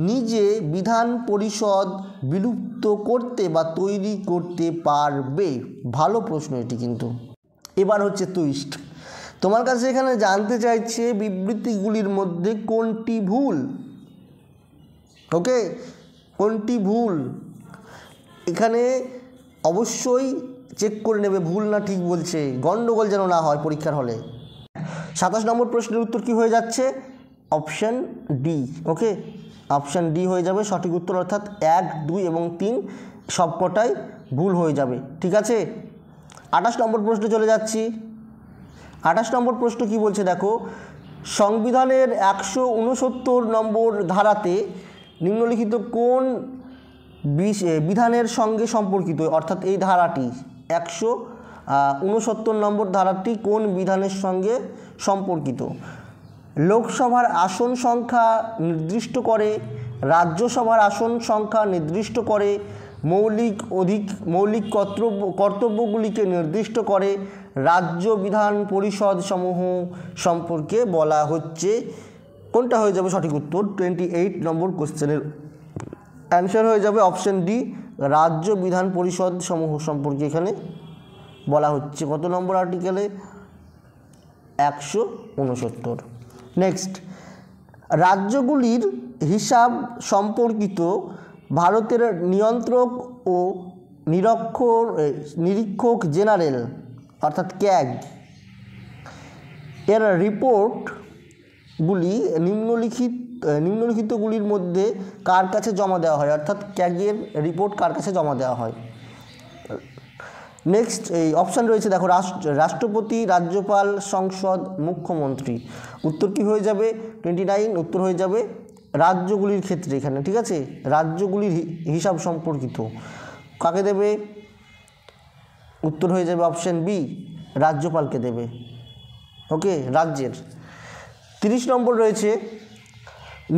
নিজে বিধান পরিষদ বিলুপ্ত করতে বা তৈরি করতে পারবে। ভালো প্রশ্ন এটি কিন্তু। এবার হচ্ছে টুইস্ট, তোমার কাছে এখানে জানতে চাইছে বিবৃতিগুলির মধ্যে কোনটি ভুল। ওকে, কোনটি ভুল এখানে অবশ্যই চেক করে নেবে, ভুল না ঠিক বলছে, গন্ডগোল যেন না হয় পরীক্ষার হলে। 27 নম্বর প্রশ্নের উত্তর কি হয়ে যাচ্ছে? Option D. Okay, option D হয়ে যাবে সঠিক উত্তর, অর্থাৎ 1, 2 এবং 3 সবকটাই ভুল হয়ে যাবে, ঠিক আছে। 28 নম্বর প্রশ্নে চলে যাচ্ছি। 28 নম্বর প্রশ্ন কি বলছে দেখো, সংবিধানের 169 নম্বর ধারাতে নিম্নলিখিত কোন বিধানের সঙ্গে সম্পর্কিত, অর্থাৎ এই ধারাটি 169 নম্বর ধারাটি কোন বিধানের সঙ্গে সম্পর্কিত? লোকসভার আসন সংখ্যা নির্দিষ্ট করে, রাজ্যসভার আসন সংখ্যা নির্দিষ্ট করে, মৌলিক কর্তব্যগুলিকে নির্দিষ্ট করে, রাজ্য বিধান পরিষদ সমূহ সম্পর্কে বলা হচ্ছে। কোনটা হয়ে যাবে সঠিক উত্তর? 28 নম্বর কোশ্চেনের অ্যান্সার হয়ে যাবে অপশন ডি, রাজ্য বিধান পরিষদ সমূহ সম্পর্কে এখানে বলা হচ্ছে। কত নম্বর আর্টিকেলে? 169। নেক্সট, রাজ্যগুলির হিসাব সম্পর্কিত ভারতের নিয়ন্ত্রক ও নিরীক্ষক জেনারেল অর্থাৎ ক্যাগ এর রিপোর্টগুলি নিম্নলিখিতগুলির মধ্যে কার কাছে জমা দেওয়া হয়, অর্থাৎ ক্যাগের রিপোর্ট কার কাছে জমা দেওয়া হয়? নেক্সট এই অপশান রয়েছে দেখো, রাষ্ট্রপতি, রাজ্যপাল, সংসদ, মুখ্যমন্ত্রী। উত্তর কি হয়ে যাবে? 29 উত্তর হয়ে যাবে রাজ্যগুলির ক্ষেত্রে এখানে, ঠিক আছে, রাজ্যগুলির হিসাব সম্পর্কিত কাকে দেবে? উত্তর হয়ে যাবে অপশান বি, রাজ্যপালকে দেবে। ওকে, রাজ্যের। 30 নম্বর রয়েছে,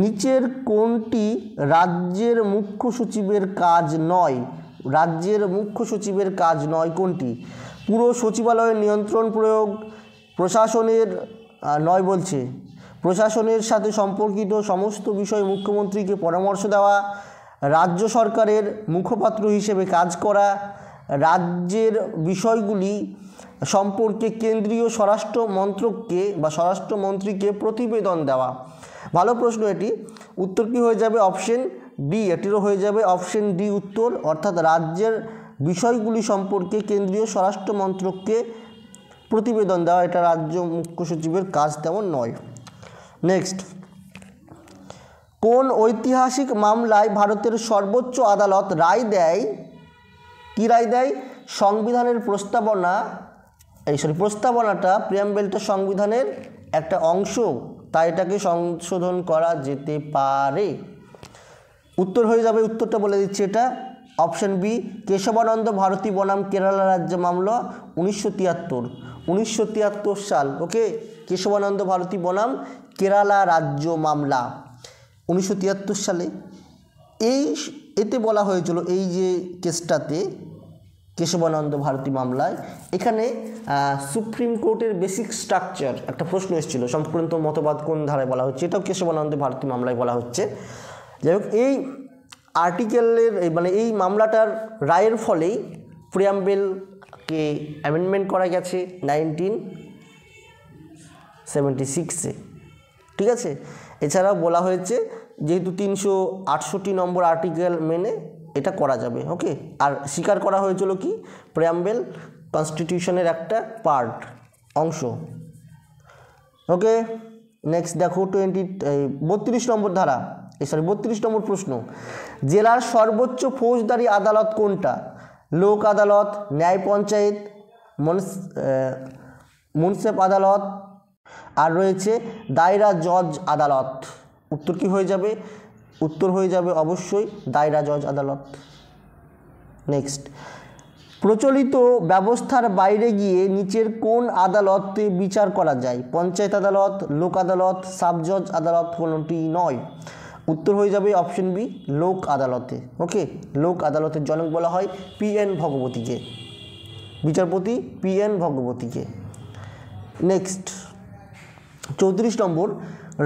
নিচের কোনটি রাজ্যের মুখ্য সচিবের কাজ নয়? রাজ্যের মুখ্য সচিবের কাজ নয় কোনটি? পুরো সচিবালয়ের নিয়ন্ত্রণ প্রয়োগ, প্রশাসনের নয় বলছে, প্রশাসনের সাথে সম্পর্কিত সমস্ত বিষয়ে মুখ্যমন্ত্রীকে পরামর্শ দেওয়া, রাজ্য সরকারের মুখপাত্র হিসেবে কাজ করা, রাজ্যের বিষয়গুলি সম্পর্কে কেন্দ্রীয় স্বরাষ্ট্র মন্ত্রককে বা স্বরাষ্ট্রমন্ত্রীকে প্রতিবেদন দেওয়া। ভালো প্রশ্ন এটি। উত্তর কি হয়ে যাবে? অপশন ডি, এটিরও হয়ে যাবে অপশন ডি উত্তর, অর্থাৎ রাজ্যের বিষয়গুলি সম্পর্কে কেন্দ্রীয় স্বরাষ্ট্র মন্ত্রককে প্রতিবেদন দেওয়া, এটা রাজ্য মুখ্য সচিবের কাজ তেমন নয়। নেক্সট, কোন ঐতিহাসিক মামলায় ভারতের সর্বোচ্চ আদালত রায় দেয়? কি রায় দেয়? সংবিধানের প্রস্তাবনা প্রস্তাবনাটা প্রিয়াম্বেলটা সংবিধানের একটা অংশ, তাই এটাকে সংশোধন করা যেতে পারে। উত্তর হয়ে যাবে, উত্তরটা বলে দিচ্ছি, এটা অপশন বি কেশবানন্দ ভারতী বনাম কেরালা রাজ্য মামলা 1973 সাল। ওকে, কেশবানন্দ ভারতী বনাম কেরালা রাজ্য মামলা 1973 সালে। এতে বলা হয়েছিল, এই যে কেসটাতে কেশবানন্দ ভারতী মামলায়, এখানে সুপ্রিম কোর্টের বেসিক স্ট্রাকচার একটা প্রশ্ন এসেছিল, সম্পূর্ণ মতবাদ কোন ধারায় বলা হচ্ছে, এটাও কেশবানন্দ ভারতী মামলায় বলা হচ্ছে। যাই হোক, এই আর্টিকেলের মানে এই মামলাটার রায়ের ফলেই প্রিয়াম্বেলকে অ্যামেন্ডমেন্ট করা গেছে 1976-এ। ঠিক আছে, এছাড়াও বলা হয়েছে যেহেতু 368 নম্বর আর্টিকেল মেনে এটা করা যাবে। ওকে, আর স্বীকার করা হয়েছিল কি প্রিয়াম্বেল কনস্টিটিউশনের একটা পার্ট, অংশ। ওকে, নেক্সট দেখো 32 নম্বর ধারা, 32 নম্বর প্রশ্ন, জেলার সর্বোচ্চ ফৌজদারি আদালত কোনটা? লোক আদালত, ন্যায় পঞ্চায়েত, মুন্সেফ আদালত, আর রয়েছে দায়রা জজ আদালত। উত্তর কি হয়ে যাবে? উত্তর হয়ে যাবে অবশ্যই দায়রা জজ আদালত। নেক্সট, প্রচলিত ব্যবস্থার বাইরে গিয়ে নিচের কোন আদালতে বিচার করা যায়? পঞ্চায়েত আদালত, লোক আদালত, সাব জজ আদালত, কোনটি নয়। উত্তর হয়ে যাবে অপশন বি লোক আদালতে। ওকে, লোক আদালতের জনক বলা হয় PN ভগবতীকে, বিচারপতি PN ভগবতীকে। নেক্সট 34 নম্বর,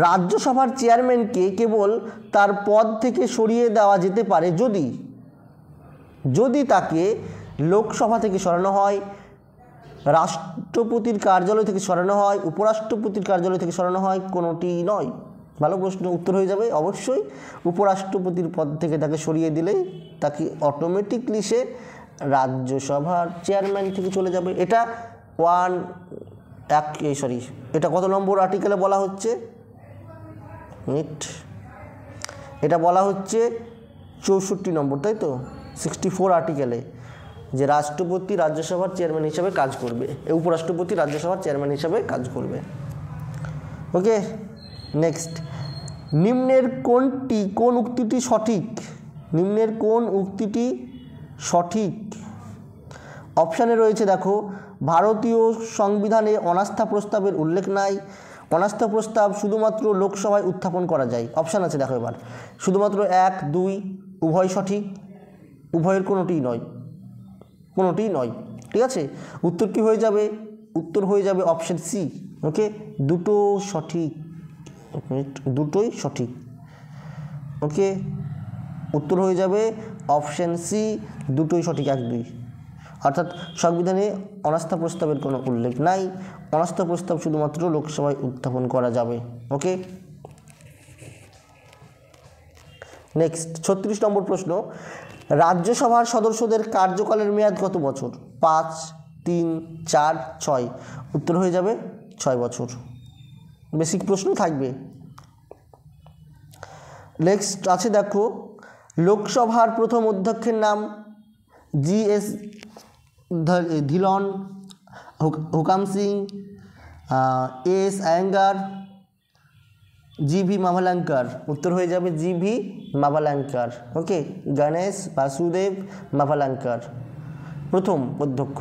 রাজ্যসভার চেয়ারম্যানকে কেবল তার পদ থেকে সরিয়ে দেওয়া যেতে পারে যদি তাকে লোকসভা থেকে সরানো হয়, রাষ্ট্রপতির কার্যালয় থেকে সরানো হয়, উপরাষ্ট্রপতির কার্যালয় থেকে সরানো হয়, কোনোটি নয়। ভালো প্রশ্ন, উত্তর হয়ে যাবে অবশ্যই উপরাষ্ট্রপতির পদ থেকে তাকে সরিয়ে দিলেই তাকে অটোমেটিকলি সে রাজ্যসভার চেয়ারম্যান থেকে চলে যাবে। এটা এটা কত নম্বর আর্টিকেলে বলা হচ্ছে? এটা বলা হচ্ছে 64 নম্বর, তাই তো, 64 আর্টিকেলে, যে রাষ্ট্রপতি রাজ্যসভার চেয়ারম্যান হিসাবে কাজ করবে, উপরাষ্ট্রপতি রাজ্যসভার চেয়ারম্যান হিসাবে কাজ করবে। ওকে, নেক্সট, নিম্নের কোন উক্তিটি সঠিক? নিম্নের কোন উক্তিটি সঠিক? অপশানে রয়েছে, দেখো, ভারতীয় সংবিধানে অনাস্থা প্রস্তাবের উল্লেখ নাই, অনাস্থা প্রস্তাব শুধুমাত্র লোকসভায় উত্থাপন করা যায়। অপশান আছে, দেখো এবার, শুধুমাত্র 1, 2 উভয় সঠিক, উভয়ের কোনোটিই নয়। ঠিক আছে, উত্তর কি হয়ে যাবে? উত্তর হয়ে যাবে অপশান সি। ওকে, দুটোই সঠিক। ওকে, উত্তর হয়ে যাবে অপশান সি, দুটোই সঠিক, 1, 2। অর্থাৎ সংবিধানে অনাস্থা প্রস্তাবের কোনো উল্লেখ নাই, অনাস্থা প্রস্তাব শুধুমাত্র লোকসভায় উত্থাপন করা যাবে। ওকে, নেক্সট 36 নম্বর প্রশ্ন, রাজ্যসভার সদস্যদের কার্যকালের মেয়াদ কত বছর? 5, 3, 4, 6। উত্তর হয়ে যাবে 6 বছর। বেসিক প্রশ্ন থাকবে। নেক্সট আছে, দেখো, লোকসভার প্রথম অধ্যক্ষের নাম? GS Dhillon, হুকাম Singh, AS Iyengar, GV মাভালাঙ্কার। উত্তর হয়ে যাবে GV মাভালাঙ্কার। ওকে, গণেশ বাসুদেব মাভালাঙ্কার প্রথম অধ্যক্ষ।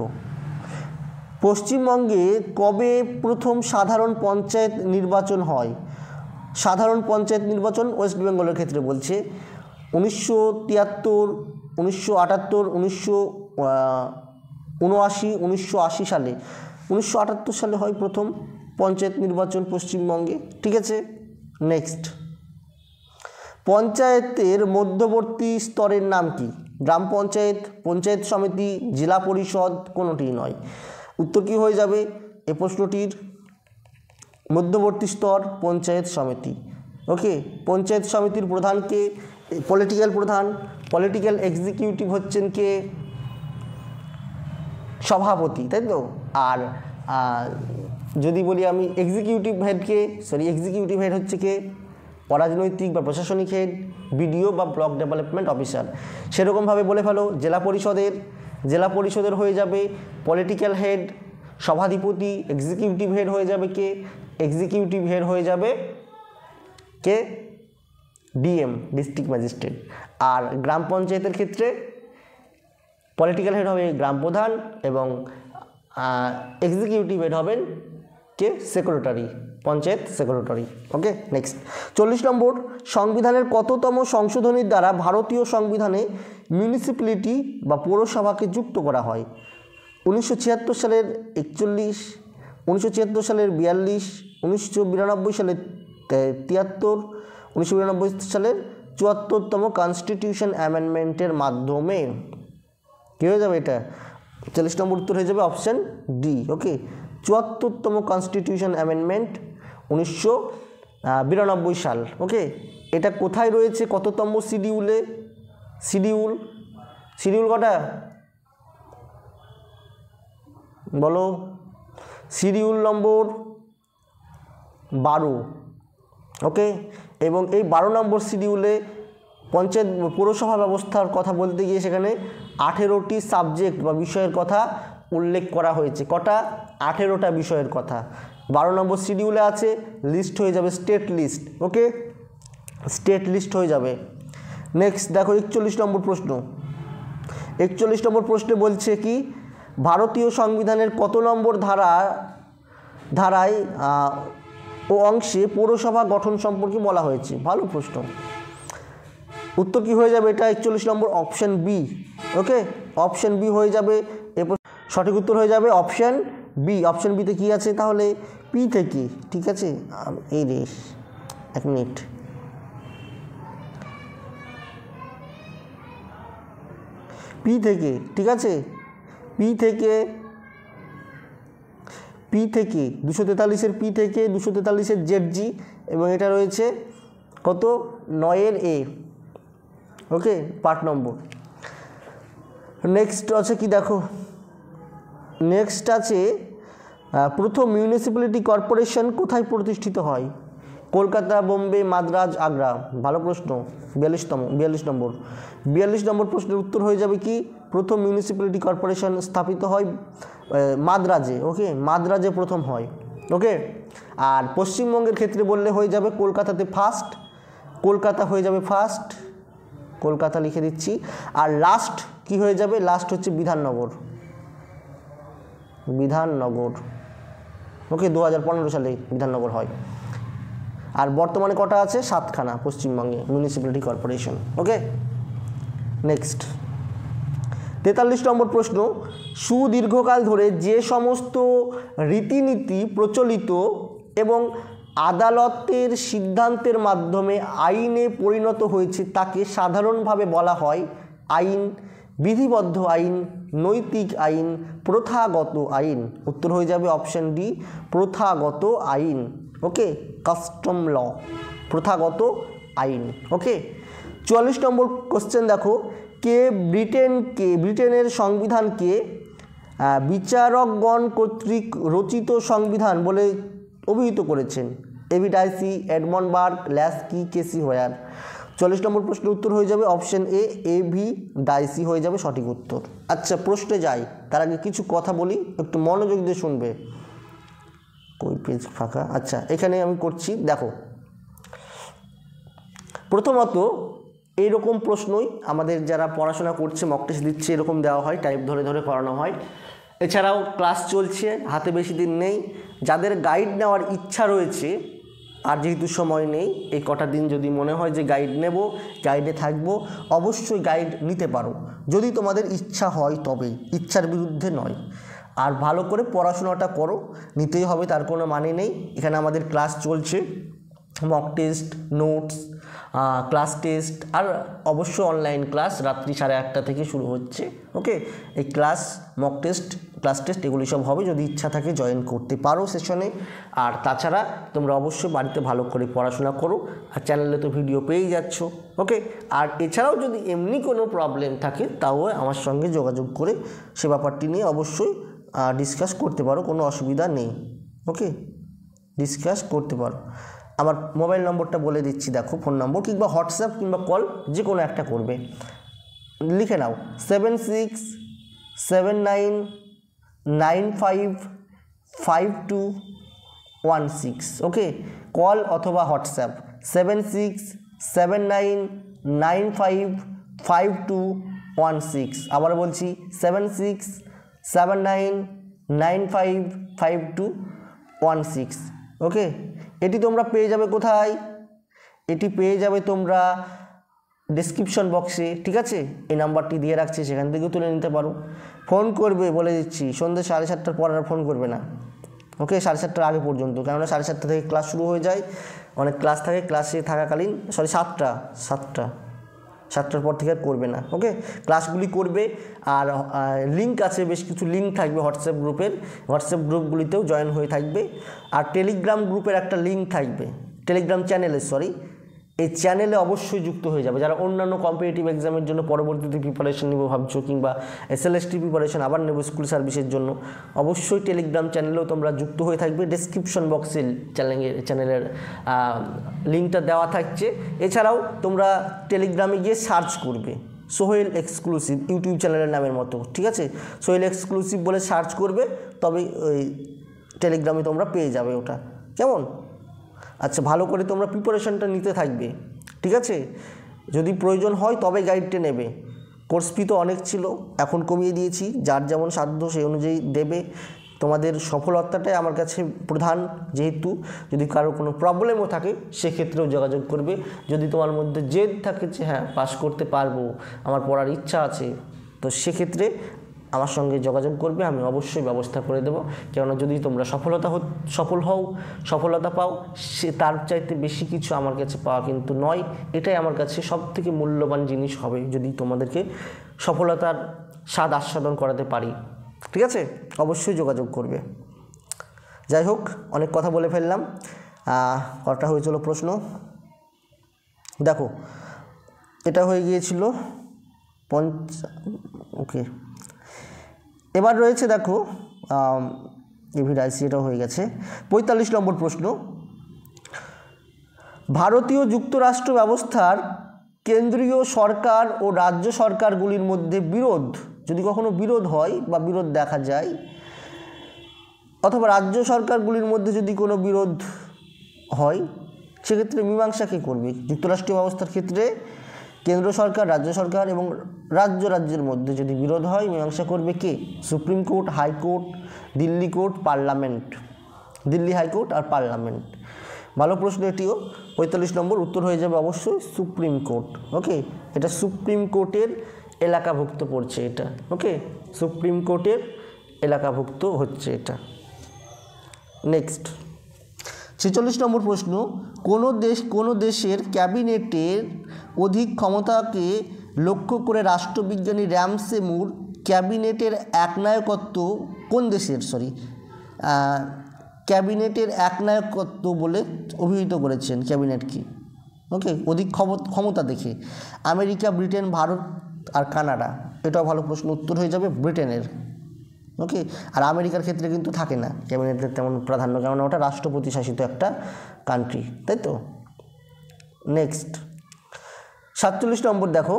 পশ্চিমবঙ্গে কবে প্রথম সাধারণ পঞ্চায়েত নির্বাচন হয়? সাধারণ পঞ্চায়েত নির্বাচন ওয়েস্ট বেঙ্গলের ক্ষেত্রে বলছে 1973, 1978, 1979, 1980 সালে। 1978 সালে হয় প্রথম পঞ্চায়েত নির্বাচন পশ্চিমবঙ্গে। ঠিক আছে, নেক্সট, পঞ্চায়েতের মধ্যবর্তী স্তরের নাম কি? গ্রাম পঞ্চায়েত, পঞ্চায়েত সমিতি, জেলা পরিষদ, কোনোটি নয়। উত্তর কি হয়ে যাবে এ প্রশ্নটির? মধ্যবর্তী স্তর পঞ্চায়েত সমিতি। ওকে, পঞ্চায়েত সমিতির প্রধানকে পলিটিক্যাল প্রধান, পলিটিক্যাল এক্সিকিউটিভ হচ্ছেন কে? সভাপতি, তাই তো। আর যদি বলি আমি এক্সিকিউটিভ হেড হচ্ছে কে? অরাজনৈতিক বা প্রশাসনিক হেড, BDO বা ব্লক ডেভেলপমেন্ট অফিসার। সেরকমভাবে বলে ফেলো জেলা পরিষদের হয়ে যাবে পলিটিক্যাল হেড, সভাধিপতি এক্সিকিউটিভ হেড হয়ে যাবে কে, এক্সিকিউটিভ হেড হয়ে যাবে কে, ডিএম ডিস্ট্রিক্ট ম্যাজিস্ট্রেট। আর গ্রাম পঞ্চায়েতের ক্ষেত্রে পলিটিক্যাল হেড হবে গ্রাম প্রধান এবং এক্সিকিউটিভ হেড হবেন কে, সেক্রেটারি, পঞ্চায়েত সেক্রেটারি। ওকে, নেক্সট 40 নম্বর, সংবিধানের কততম সংশোধনীর দ্বারা ভারতীয় সংবিধানে মিউনিসিপ্যালিটি বা পৌরসভাকে যুক্ত করা হয়? 1976 সালের 41, 1976 সালের 42, 1992 সালের 73, 1992 সালের 74তম কনস্টিটিউশন অ্যামেন্ডমেন্টের মাধ্যমে। কী হয়ে যাবে এটা? 40 নম্বর উত্তর হয়ে যাবে অপশান ডি। ওকে, 74তম কনস্টিটিউশন অ্যামেন্ডমেন্ট 1992 সাল। ওকে, এটা কোথায় রয়েছে, কততম শিডিউলে? শিডিউল কটা বলো? শিডিউল নম্বর 12। ওকে, এবং এই 12 নম্বর শিডিউলে পঞ্চায়েত পৌরসভা ব্যবস্থার কথা বলতে গিয়ে সেখানে 18টি সাবজেক্ট বা বিষয়ের কথা উল্লেখ করা হয়েছে। কটা? 18টা বিষয়ের কথা 12 নম্বর শিডিউলে আছে। লিস্ট হয়ে যাবে স্টেট লিস্ট। ওকে, স্টেট লিস্ট হয়ে যাবে। নেক্সট দেখো 41 নম্বর প্রশ্ন। 41 নম্বর প্রশ্নে বলছে কি, ভারতীয় সংবিধানের কত নম্বর ধারায় ও অংশে পৌরসভা গঠন সম্পর্কে বলা হয়েছে? ভালো প্রশ্ন। উত্তর কি হয়ে যাবে এটা? 41 নম্বর অপশান বি। ওকে, অপশান বি হয়ে যাবে। এরপর সঠিক উত্তর হয়ে যাবে অপশান বি। অপশান বিতে কি আছে তাহলে? পি থেকে। ঠিক আছে, এই রে 1 মিনিট। পি থেকে, ঠিক আছে, পি থেকে 243-এর পি থেকে 243-এর জেডজি, এবং এটা রয়েছে কত? 9-এর এ। ওকে, পার্ট নম্বর। নেক্সট আছে কি দেখো, নেক্সট আছে প্রথম মিউনিসিপ্যালিটি কর্পোরেশন কোথায় প্রতিষ্ঠিত হয়? কলকাতা, বোম্বে, মাদ্রাজ, আগ্রা। ভালো প্রশ্ন। 42 নম্বর প্রশ্নের উত্তর হয়ে যাবে কি, প্রথম মিউনিসিপ্যালিটি কর্পোরেশন স্থাপিত হয় মাদ্রাজে। ওকে, মাদ্রাজে প্রথম হয়। ওকে, আর পশ্চিমবঙ্গের ক্ষেত্রে বললে হয়ে যাবে কলকাতাতে ফার্স্ট, কলকাতা হয়ে যাবে ফার্স্ট, কলকাতা লিখে দিচ্ছি। আর লাস্ট কি হয়ে যাবে? লাস্ট হচ্ছে বিধাননগর। ওকে, 2015 সালে বিধাননগর হয়। আর বর্তমানে কটা আছে? 7খানা পশ্চিমবঙ্গে মিউনিসিপ্যালিটি কর্পোরেশন। ওকে, নেক্সট 43 নম্বর প্রশ্ন, সুদীর্ঘকাল ধরে যে সমস্ত রীতিনীতি প্রচলিত এবং আদালতের সিদ্ধান্তের মাধ্যমে আইনে পরিণত হয়েছে তাকে সাধারণভাবে বলা হয় আইন, বিধিবদ্ধ আইন, নৈতিক আইন, প্রথাগত আইন। উত্তর হয়ে যাবে অপশান ডি, প্রথাগত আইন। ওকে, কাস্টম ল, প্রথাগত আইন। ওকে, 44 নম্বর কোশ্চেন দেখো, ব্রিটেনের সংবিধানকে বিচারকগণ কর্তৃক রচিত সংবিধান বলে অভিহিত করেছেন? A B Dicey, Edmund Burke, Laski, K C Wheare. 44 নম্বর প্রশ্নের উত্তর হয়ে যাবে অপশান এ, এবি ডাইসি হয়ে যাবে সঠিক উত্তর। আচ্ছা, প্রশ্নে যাই তার আগে কিছু কথা বলি, একটু মনোযোগ দিয়ে শুনবে। কই পেজ ফাঁকা? আচ্ছা, এখানে আমি করছি, দেখো। প্রথমত এইরকম প্রশ্নই আমাদের যারা পড়াশোনা করছে, মক টেস্ট দিচ্ছে, এরকম দেওয়া হয়, টাইপ ধরে ধরে করানো হয়। এছাড়াও ক্লাস চলছে, হাতে বেশি দিন নেই। যাদের গাইড নেওয়ার ইচ্ছা রয়েছে, আর যেহেতু সময় নেই, এই কটা দিন যদি মনে হয় যে গাইড নেব, গাইডে থাকবো, অবশ্যই গাইড নিতে পারো, যদি তোমাদের ইচ্ছা হয় তবেই, ইচ্ছার বিরুদ্ধে নয়। আর ভালো করে পড়াশোনাটা করো, নিতেই হবে তার কোনো মানে নেই। এখানে আমাদের ক্লাস চলছে, mock test, notes, class test, আর অবশ্য অনলাইন ক্লাস রাত্রি 8:30 থেকে শুরু হচ্ছে। ওকে, এই class, mock test, class test এগুলি সব হবে, যদি ইচ্ছা থাকে জয়েন করতে পারো সেশনে। আর তাছাড়া তোমরা অবশ্যই বাড়িতে ভালো করে পড়াশোনা করো, আর চ্যানেলে তো ভিডিও পেয়েই যাচ্ছ। ওকে, আর এছাড়াও যদি এমনি কোনো প্রবলেম থাকে তাও আমার সঙ্গে যোগাযোগ করে সে ব্যাপারটি নিয়ে অবশ্যই ডিসকাস করতে পারো, কোনো অসুবিধা নেই। ওকে, ডিসকাস করতে পারো। আমার মোবাইল নম্বরটা বলে দিচ্ছি, দেখো, ফোন নম্বর কিংবা হোয়াটসঅ্যাপ কিংবা কল যে কোনো একটা করবে, লিখে নাও 767995 5216। ওকে, কল অথবা হোয়াটসঅ্যাপ 7679955216। আবার বলছি 7679955216। ওকে, এটি তোমরা পেয়ে যাবে কোথায়? এটি পেয়ে যাবে তোমরা ডেসক্রিপশন বক্সে, ঠিক আছে? এই নাম্বারটি দিয়ে রাখছি, সেখান থেকেও তুলে নিতে পারো। ফোন করবে বলে দিচ্ছি, সন্ধ্যে 7:30টার পর আর ফোন করবে না। ওকে, 7:30টার আগে পর্যন্ত, কেননা 7:30টা থেকে ক্লাস শুরু হয়ে যায়, অনেক ক্লাস থাকে, ক্লাসে থাকাকালীন 7টার পর থেকে আর করবে না। ওকে, ক্লাসগুলি করবে। আর লিঙ্ক আছে, বেশ কিছু লিঙ্ক থাকবে হোয়াটসঅ্যাপ গ্রুপের, হোয়াটসঅ্যাপ গ্রুপগুলিতেও জয়েন হয়ে থাকবে। আর টেলিগ্রাম গ্রুপের একটা লিঙ্ক থাকবে, টেলিগ্রাম চ্যানেলে, এই চ্যানেলে অবশ্যই যুক্ত হয়ে যাবে। যারা অন্যান্য কম্পিটিটিভ এক্সামের জন্য পরবর্তীতে প্রিপারেশন নেবো ভাবছো, কিংবা SLST প্রিপারেশন আবার নেবো স্কুল সার্ভিসের জন্য, অবশ্যই টেলিগ্রাম চ্যানেলেও তোমরা যুক্ত হয়ে থাকবে। ডেসক্রিপশন বক্সে চ্যানেলের লিঙ্কটা দেওয়া থাকছে। এছাড়াও তোমরা টেলিগ্রামে গিয়ে সার্চ করবে সোহেল এক্সক্লুসিভ, ইউটিউব চ্যানেলের নামের মতো, ঠিক আছে? সোহেল এক্সক্লুসিভ বলে সার্চ করবে, তবে ওই টেলিগ্রামে তোমরা পেয়ে যাবে ওটা, কেমন? আচ্ছা, ভালো করে তোমরা প্রিপারেশনটা নিতে থাকবে, ঠিক আছে? যদি প্রয়োজন হয় তবে গাইডটা নেবে। কোর্স ফি তো অনেক ছিল, এখন কমিয়ে দিয়েছি, যার যেমন সাধ্য সেই অনুযায়ী দেবে। তোমাদের সফলতাটাই আমার কাছে প্রধান, যেহেতু যদি কারো কোনো প্রবলেমও থাকে সেক্ষেত্রেও যোগাযোগ করবে। যদি তোমার মধ্যে জেদ থাকে যে হ্যাঁ পাস করতে পারবো, আমার পড়ার ইচ্ছা আছে, তো সেক্ষেত্রে আমার সঙ্গে যোগাযোগ করবে, আমি অবশ্যই ব্যবস্থা করে দেবো। কেননা যদি তোমরা সফলতা পাও, সে তার চাইতে বেশি কিছু আমার কাছে পাওয়া কিন্তু নয়। এটাই আমার কাছে সবথেকে মূল্যবান জিনিস হবে, যদি তোমাদেরকে সফলতার স্বাদ আস্বাদন করাতে পারি, ঠিক আছে? অবশ্যই যোগাযোগ করবে। যাই হোক, অনেক কথা বলে ফেললাম। কটা হয়েছিল প্রশ্ন দেখো, এটা হয়ে গিয়েছিল ওকে, এবার রয়েছে দেখো এভিডাইসি, এটাও হয়ে গেছে। 45 নম্বর প্রশ্ন, ভারতীয় যুক্তরাষ্ট্র ব্যবস্থার কেন্দ্রীয় সরকার ও রাজ্য সরকারগুলির মধ্যে বিরোধ, যদি কখনো বিরোধ হয় বা বিরোধ দেখা যায়, অথবা রাজ্য সরকারগুলির মধ্যে যদি কোনো বিরোধ হয়, সেক্ষেত্রে মীমাংসা কে করবে? যুক্তরাষ্ট্রীয় ব্যবস্থার ক্ষেত্রে কেন্দ্র সরকার, রাজ্য সরকার এবং রাজ্যের মধ্যে যদি বিরোধ হয়, মীমাংসা করবে কে? Supreme court, high court, Delhi court, parliament. Delhi high court আর পার্লামেন্ট। ভালো প্রশ্ন এটিও। 45 নম্বর উত্তর হয়ে যাবে অবশ্যই সুপ্রিম কোর্ট। ওকে, এটা সুপ্রিম কোর্টের এলাকাভুক্ত পড়ছে এটা। ওকে, সুপ্রিম কোর্টের এলাকাভুক্ত হচ্ছে এটা। নেক্সট 46 নম্বর প্রশ্ন, কোনো দেশের ক্যাবিনেটের অধিক ক্ষমতাকে লক্ষ্য করে রাষ্ট্রবিজ্ঞানী র্যামসে মুর ক্যাবিনেটের একনায়কত্ব কোন দেশের ক্যাবিনেটের একনায়কত্ব বলে অভিহিত করেছেন? ক্যাবিনেট কি? ওকে, অধিক ক্ষমতা দেখে আমেরিকা, ব্রিটেন, ভারত আর কানাডা। এটাও ভালো প্রশ্ন, উত্তর হয়ে যাবে ব্রিটেনের। ওকে, আর আমেরিকার ক্ষেত্রে কিন্তু থাকে না ক্যাবিনেটের তেমন প্রাধান্য, কেননা ওটা রাষ্ট্রপতি শাসিত একটা কান্ট্রি, তাই তো? নেক্সট 47 নম্বর দেখো,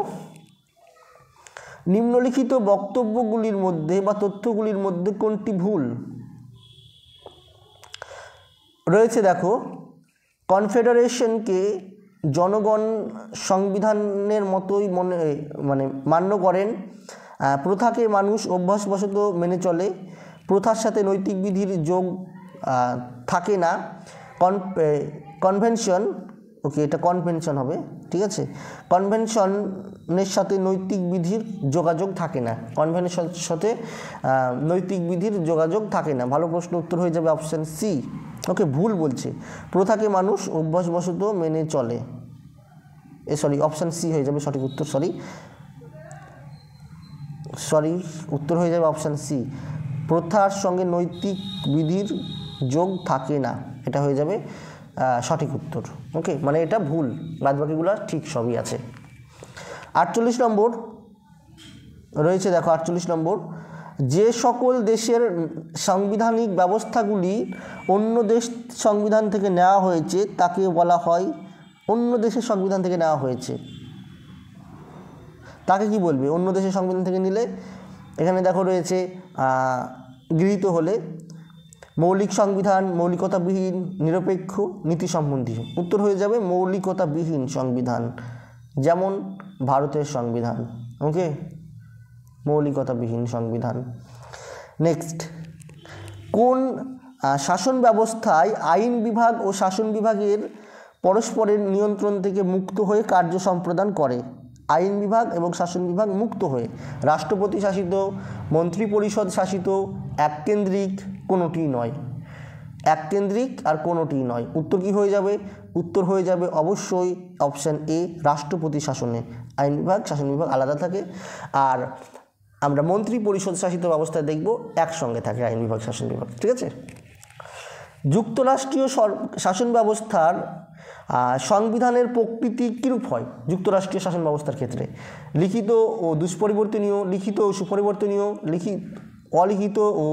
নিম্নলিখিত বক্তব্যগুলির মধ্যে বা তথ্যগুলির মধ্যে কোনটি ভুল? রয়েছে দেখো, কনফেডারেশনকে জনগণ সংবিধানের মতোই মান্য করেন, প্রথাকে মানুষ অভ্যাসবশত মেনে চলে, প্রথার সাথে নৈতিক বিধির যোগ থাকে না, কনভেনশন, ওকে এটা কনভেনশন হবে, ঠিক আছে? কনভেনশনের সাথে নৈতিক বিধির যোগাযোগ থাকে না, কনভেনশনের সাথে নৈতিক বিধির যোগাযোগ থাকে না। ভালো প্রশ্ন, উত্তর হয়ে যাবে অপশান সি। ওকে, ভুল বলছে, প্রথাকে মানুষ অভ্যাসবশত মেনে চলে, অপশান সি হয়ে যাবে সঠিক উত্তর। উত্তর হয়ে যাবে অপশান সি, প্রথার সঙ্গে নৈতিক বিধির যোগ থাকে না, এটা হয়ে যাবে সঠিক উত্তর। ওকে, মানে এটা ভুল, বাদবাকিগুলো ঠিক সবই আছে। 48 নম্বর রয়েছে দেখো, 48 নম্বর, যে সকল দেশের সাংবিধানিক ব্যবস্থাগুলি অন্য দেশ সংবিধান থেকে নেওয়া হয়েছে তাকে বলা হয়, অন্য দেশের সংবিধান থেকে নেওয়া হয়েছে তাকে কি বলবে? অন্য দেশের সংবিধান থেকে নিলে এখানে দেখো রয়েছে গৃহীত হলে, মৌলিক সংবিধান, মৌলিকতাবিহীন, নিরপেক্ষ, নীতি সম্বন্ধী। উত্তর হয়ে যাবে মৌলিকতাবিহীন সংবিধান, যেমন ভারতের সংবিধান। ওকে, মৌলিকতাবিহীন সংবিধান। নেক্সট, কোন শাসন ব্যবস্থায় আইন বিভাগ ও শাসন বিভাগের পরস্পরের নিয়ন্ত্রণ থেকে মুক্ত হয়ে কার্য সম্পাদন করে? আইন বিভাগ এবং শাসন বিভাগ মুক্ত হয়ে। রাষ্ট্রপতি শাসিত, মন্ত্রী পরিষদ শাসিত, এককেন্দ্রিক, কোনোটি নয়। এককেন্দ্রিক আর কোনোটি নয়। উত্তর কি হয়ে যাবে? উত্তর হয়ে যাবে অবশ্যই অপশান এ, রাষ্ট্রপতি শাসনে। আইন বিভাগ শাসন বিভাগ আলাদা থাকে, আর আমরা মন্ত্রী পরিষদ শাসিত ব্যবস্থায় দেখব একসঙ্গে থাকে আইন বিভাগ শাসন বিভাগ। ঠিক আছে। যুক্তরাষ্ট্রীয় শাসন ব্যবস্থার সংবিধানের প্রকৃতি কীরূপ হয়? যুক্তরাষ্ট্রীয় শাসন ব্যবস্থার ক্ষেত্রে লিখিত ও দুষ্পরিবর্তনীয়, লিখিত ও সুপরিবর্তনীয়, অলিখিত ও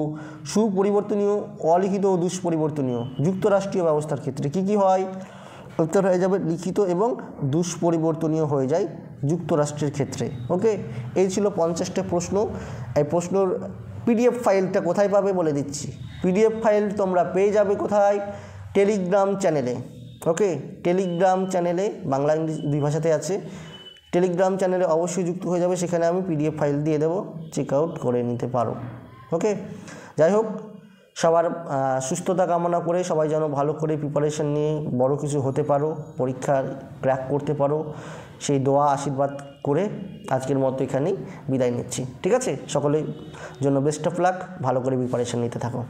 সুপরিবর্তনীয়, অলিখিত ও দুষ্পরিবর্তনীয়। যুক্তরাষ্ট্রীয় ব্যবস্থার ক্ষেত্রে কি কি হয়? উত্তর হয়ে যাবে লিখিত এবং দুষ্পরিবর্তনীয় হয়ে যায় যুক্তরাষ্ট্রের ক্ষেত্রে। ওকে, এই ছিল 50টা প্রশ্ন। এই প্রশ্নর পিডিএফ ফাইলটা কোথায় পাবে বলে দিচ্ছি। পিডিএফ ফাইল তোমরা পেয়ে যাবে কোথায়? টেলিগ্রাম চ্যানেলে। ওকে, টেলিগ্রাম চ্যানেলে বাংলা ইংলিশ দুই ভাষাতে আছে। টেলিগ্রাম চ্যানেলে অবশ্যই যুক্ত হয়ে যাবে, সেখানে আমি পিডিএফ ফাইল দিয়ে দেবো, চেক আউট করে নিতে পারো। ওকে, যাই হোক, সবার সুস্থতা কামনা করে সবাই যেন ভালো করে প্রিপারেশন নিয়ে বড় কিছু হতে পারো, পরীক্ষা ক্র্যাক করতে পারো, সেই দোয়া আশীর্বাদ করে আজকের মতো এখানেই বিদায় নিচ্ছি। ঠিক আছে, সকলের জন্য বেস্ট অফ লাক, ভালো করে প্রিপারেশন নিতে থাকো।